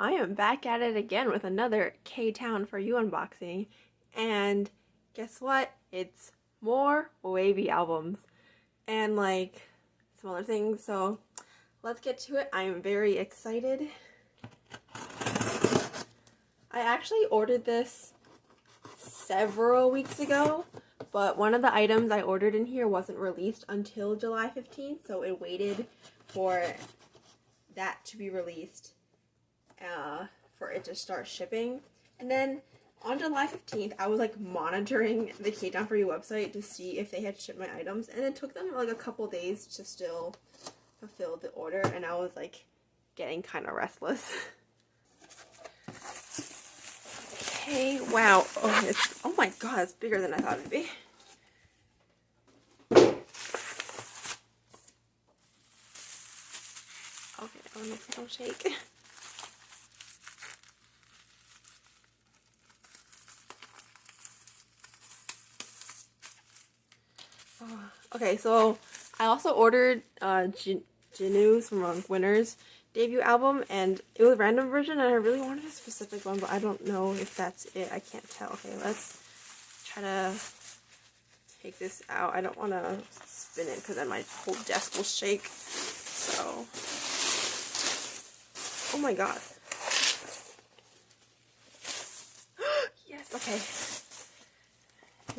I am back at it again with another KTOWN4U unboxing, and guess what? It's more WayV albums and like some other things, so let's get to it. I'm very excited. I actually ordered this several weeks ago, but one of the items I ordered in here wasn't released until July 15th, so it waited for that to be released for it to start shipping. And then on July 15th, I was like monitoring the KTOWN4U website to see if they had shipped my items, and it took them like a couple days to still fulfill the order, and I was like getting kind of restless. Okay, wow. Oh my god, it's bigger than I thought it'd be. Okay, oh no, please don't shake. Okay, so I also ordered Jinu's from Winner's debut album, and it was a random version, and I really wanted a specific one, but I don't know if that's it. I can't tell. Okay, let's try to take this out. I don't want to spin it because then my whole desk will shake. So, oh my god. Yes, okay.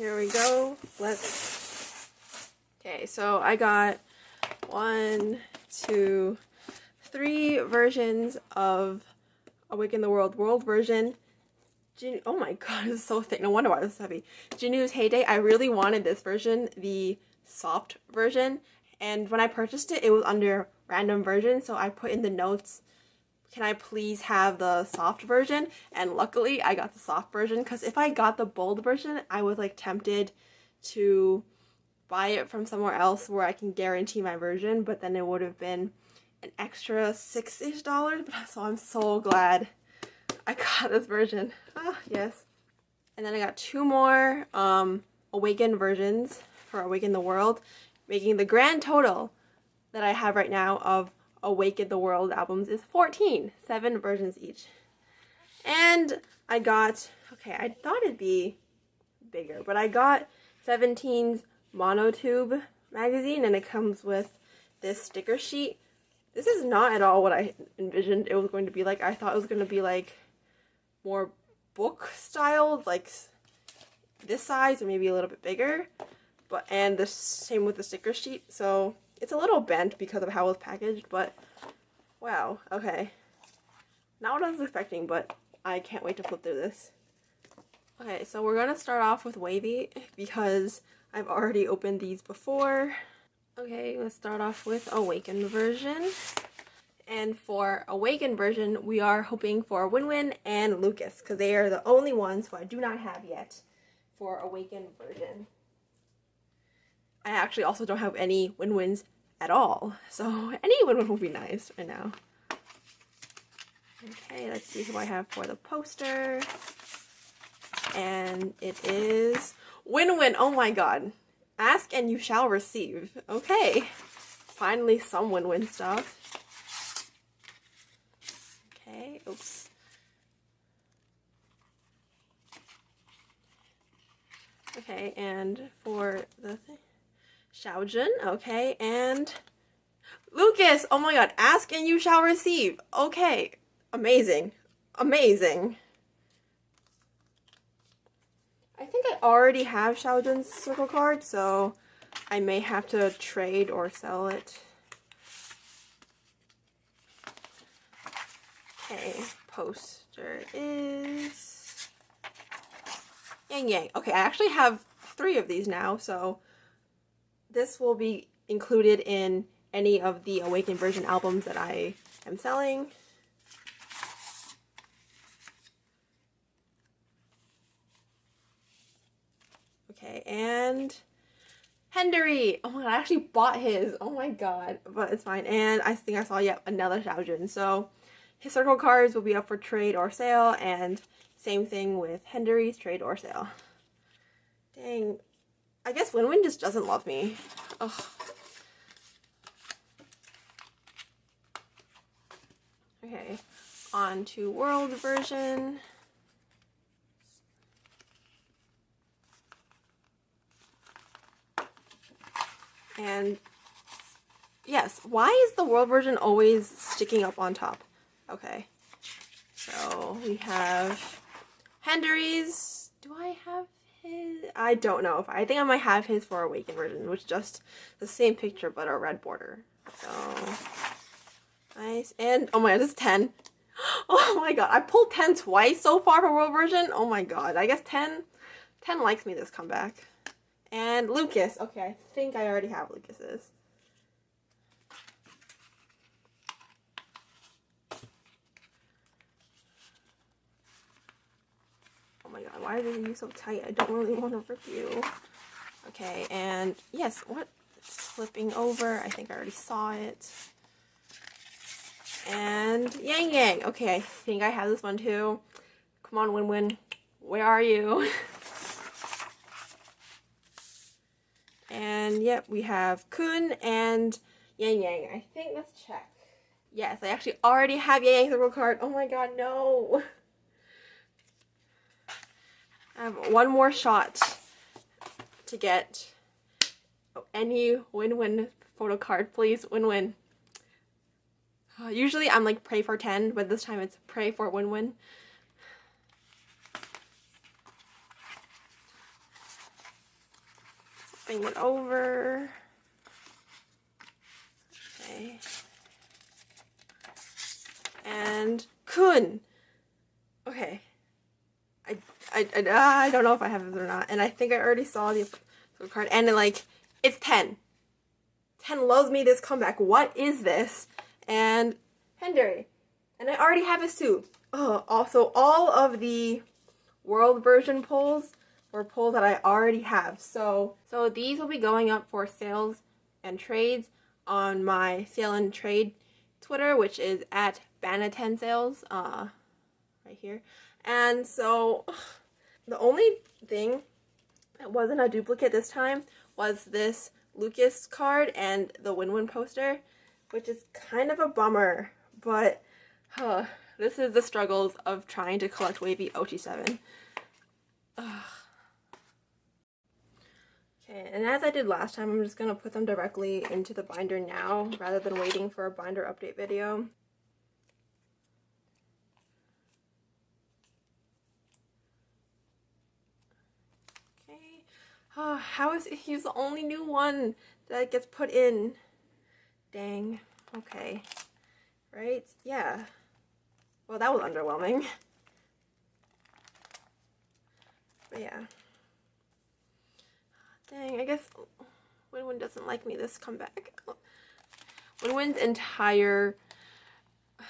Here we go. Okay, so I got 1, 2, 3 versions of Awaken the World version. Oh my god, this is so thick. No wonder why this is heavy. Jinu's Heyday. I really wanted this version, the soft version. And when I purchased it, it was under random version. So I put in the notes, can I please have the soft version? And luckily, I got the soft version. Because if I got the bold version, I was like tempted to buy it from somewhere else where I can guarantee my version. But then it would have been an extra $6-ish. So I'm so glad I got this version. Oh, yes. And then I got 2 more Awaken versions for Awaken the World, making the grand total that I have right now of Awaken the World albums is 14, 7 versions each. And I got, okay, I thought it'd be bigger, but I got 17's Monotube magazine, and it comes with this sticker sheet. This is not at all what I envisioned it was going to be like. I thought it was going to be like more book style, like this size or maybe a little bit bigger. And the same with the sticker sheet. So it's a little bent because of how it was packaged, but wow, okay. Not what I was expecting, but I can't wait to flip through this. Okay, so we're gonna start off with WayV because I've already opened these before. Okay, let's start off with Awaken version. And for Awaken version, we are hoping for WayV and Lucas, because they are the only ones who I do not have yet for Awaken version. I actually also don't have any WayVs at all, so any WayV would be nice right now. Okay, let's see who I have for the poster. And it is WayV. Oh my god. Ask and you shall receive. Okay. Finally some WayV stuff. Okay, oops. Okay, and for the Xiaojun, okay, and Lucas! Oh my god, ask and you shall receive. Okay, amazing. Amazing. I think I already have Xiaojun's circle card, so I may have to trade or sell it. Okay, poster is Yang Yang. Okay, I actually have 3 of these now, so this will be included in any of the Awaken version albums that I am selling. Okay, and Hendery! Oh my god, I actually bought his. Oh my god, but it's fine. And I think I saw yet another Xiaojun. So his circle cards will be up for trade or sale, and same thing with Hendery's, trade or sale. Dang. I guess WayV just doesn't love me. Ugh. Okay. on to world version. And yes, why is the world version always sticking up on top? Okay, so we have Hendery's. Do I have his? I don't know. I think I might have his for Awaken version, which is just the same picture but a red border. So nice. And oh my god, this is 10. Oh my god, I pulled 10 twice so far for world version. Oh my god, I guess 10 likes me this comeback. And Lucas. Okay, I think I already have Lucas's. Oh my god, why are you so tight? I don't really want to rip you. Okay, and yes, what? It's flipping over. I think I already saw it. And Yang Yang. Okay, I think I have this one too. Come on, Win Win. Where are you? And yep, we have Kun and Yang Yang. I think, let's check. Yes, I actually already have Yang Yang's circle card. Oh my god, no. I have one more shot to get any Win-Win photo card. Please, Win-Win. Usually I'm like pray for 10, but this time it's pray for Win-Win. Bring it over. Okay. And Kun. Okay. I don't know if I have this or not, and I think I already saw the card, and like it's 10. 10 loves me this comeback. What is this? And Hendery, and I already have a suit. Oh, also all of the world version pulls were pulls that I already have. So these will be going up for sales and trades on my sale and trade Twitter, which is at Banaten Sales, right here. And so the only thing that wasn't a duplicate this time was this Lucas card and the Win-Win poster, which is kind of a bummer, but this is the struggles of trying to collect WayV OT7. Okay, and as I did last time, I'm just going to put them directly into the binder now rather than waiting for a binder update video. Oh, how is he's the only new one that gets put in? Dang. Okay. Right? Yeah. Well, that was underwhelming. But yeah. Dang, I guess Win-Win doesn't like me this comeback. Win-Win's entire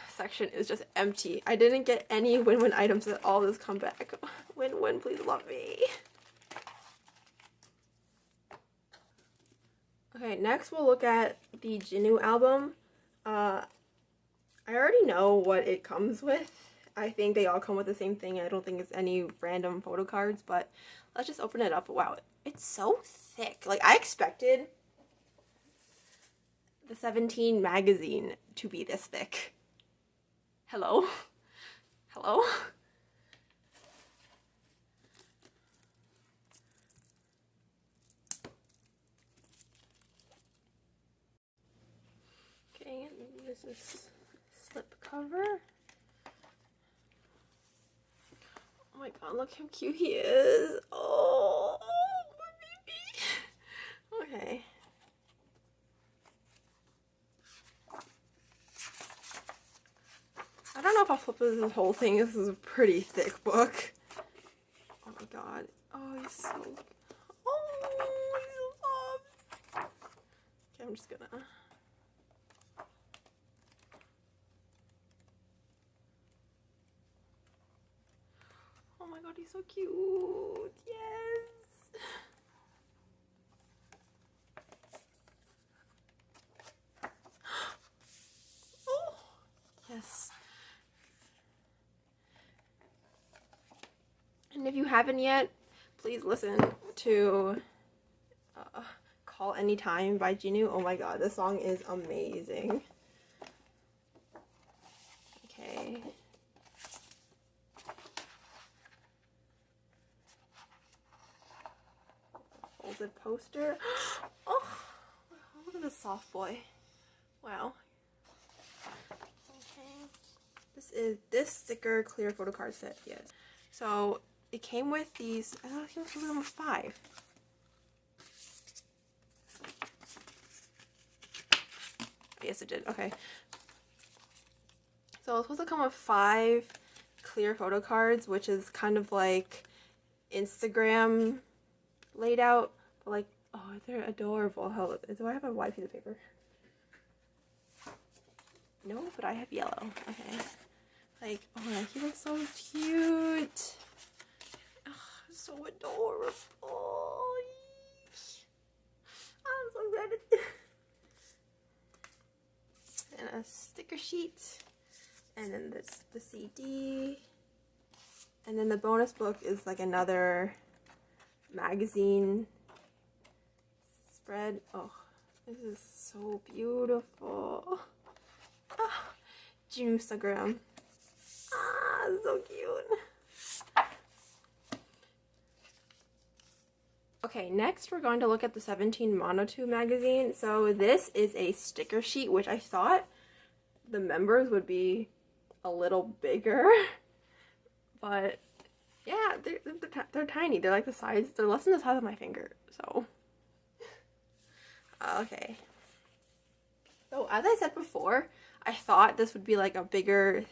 section is just empty. I didn't get any Win-Win items at all this comeback. Win-Win, please love me. Okay, next we'll look at the Jinu album. I already know what it comes with. I think they all come with the same thing. I don't think it's any random photo cards, but let's just open it up. Wow, it's so thick. Like, I expected the 17 magazine to be this thick. Hello? Hello? Okay, this is slip cover. Oh my god, look how cute he is. Oh, my baby. Okay. I don't know if I'll flip this whole thing. This is a pretty thick book. Oh my god. Oh, he's so... Oh, he's so soft. Okay, I'm just gonna... Oh my god, he's so cute. Yes. Oh, yes. And if you haven't yet, please listen to Call Anytime by Jinu. Oh my god, this song is amazing. Okay, the poster. Oh, look at this soft boy. Wow. Okay. This sticker clear photo card set, yes. So it came with these, I don't know, it came with 5. Yes, it did. Okay. So it's supposed to come with 5 clear photo cards, which is kind of like Instagram laid out. But like, oh, they're adorable. How, do I have a white piece of paper? No, but I have yellow. Okay. Like, oh, he looks so cute. Oh, so adorable. I'm so excited. And a sticker sheet. And then there's the CD. And then the bonus book is like another magazine spread. Oh, this is so beautiful. Oh, Jinu Instagram. Ah, so cute. Okay, next we're going to look at the 17 Monotube magazine. So this is a sticker sheet, which I thought the members would be a little bigger. But yeah, they're tiny. They're like the size, they're less than the size of my finger. So, okay. So as I said before, I thought this would be like a bigger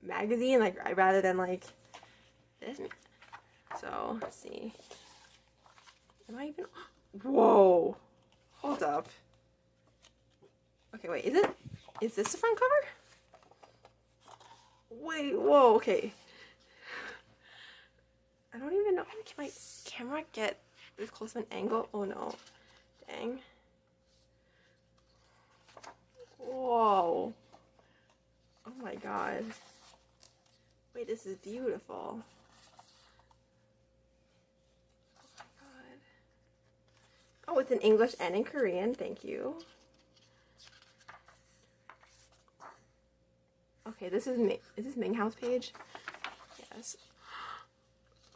magazine, like rather than like this. So let's see. Am I even? Whoa! Hold up. Okay, wait. Is this the front cover? Wait. Whoa. Okay. I don't even know. Can my camera get this close of an angle? Oh no. Dang. Whoa. Oh my god. Wait, this is beautiful. Oh my god. Oh, it's in English and in Korean. Thank you. Okay, this is this Ming House page? Yes.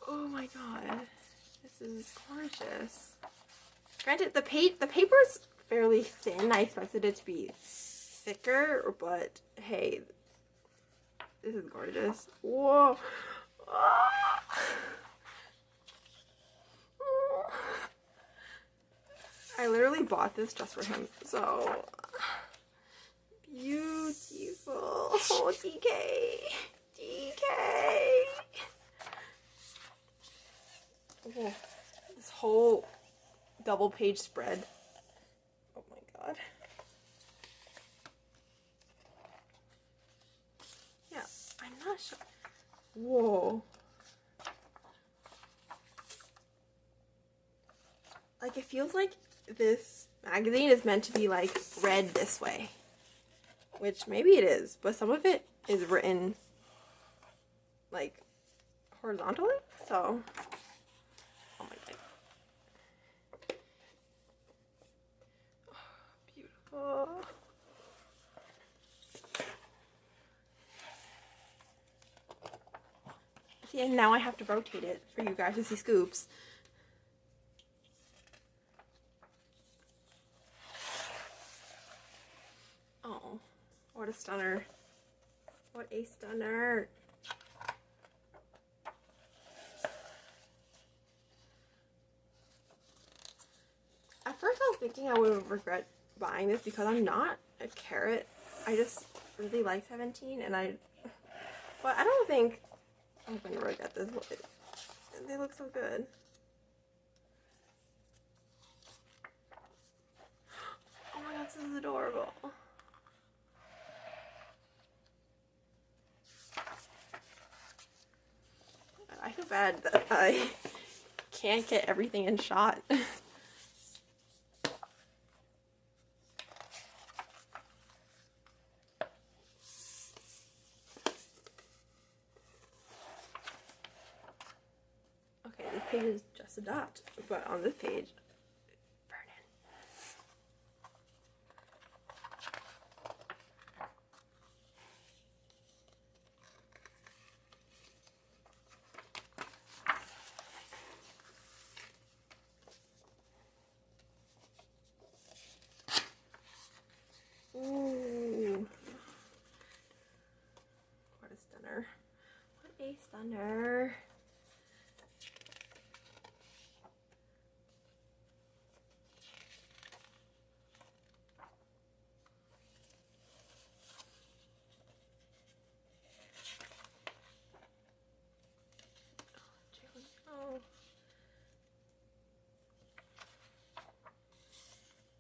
Oh my god. This is gorgeous. Granted, the paper's fairly thin. I expected it to be thicker, but hey, this is gorgeous. Whoa. Ah. I literally bought this just for him, so beautiful. Oh, DK. Oh, this whole double page spread. Oh my god. Yeah, I'm not sure. Whoa. Like, it feels like this magazine is meant to be like read this way, which maybe it is, but some of it is written like horizontally, so oh my god. Oh, beautiful. See, and now I have to rotate it for you guys to see scoops. Oh, what a stunner. What a stunner. At first I was thinking I would regret buying this because I'm not a carrot. I just really like 17 and but I don't think I'm going to regret this. They look so good. Oh my god, this is adorable. I feel bad that I can't get everything in shot. Okay, this page is just a dot, but on this page, Vernon. Stunner.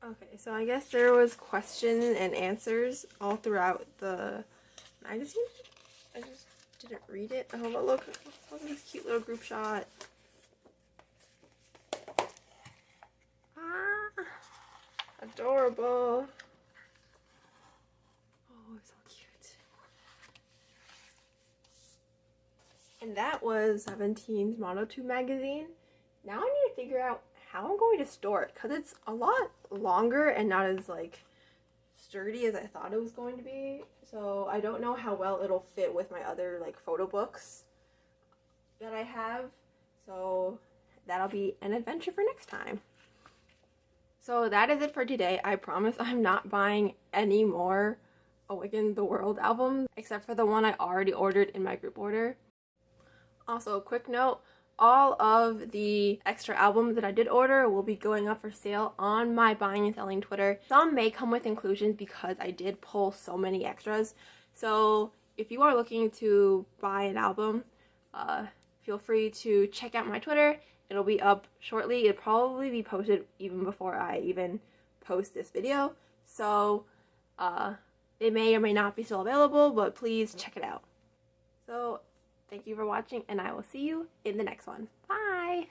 Okay, so I guess there was questions and answers all throughout the magazine. I just didn't read it. Oh, but look at this cute little group shot. Ah, adorable. Oh, so cute. And that was 17's Monotube magazine. Now I need to figure out how I'm going to store it, because it's a lot longer and not as like sturdy as I thought it was going to be. So I don't know how well it'll fit with my other like photo books that I have. So that'll be an adventure for next time. So that is it for today. I promise I'm not buying any more Awaken the World albums except for the one I already ordered in my group order. Also, quick note, all of the extra albums that I did order will be going up for sale on my buying and selling Twitter. Some may come with inclusions because I did pull so many extras. So if you are looking to buy an album, feel free to check out my Twitter. It'll be up shortly. It'll probably be posted even before I even post this video. So it may or may not be still available, but please check it out. So thank you for watching, and I will see you in the next one. Bye!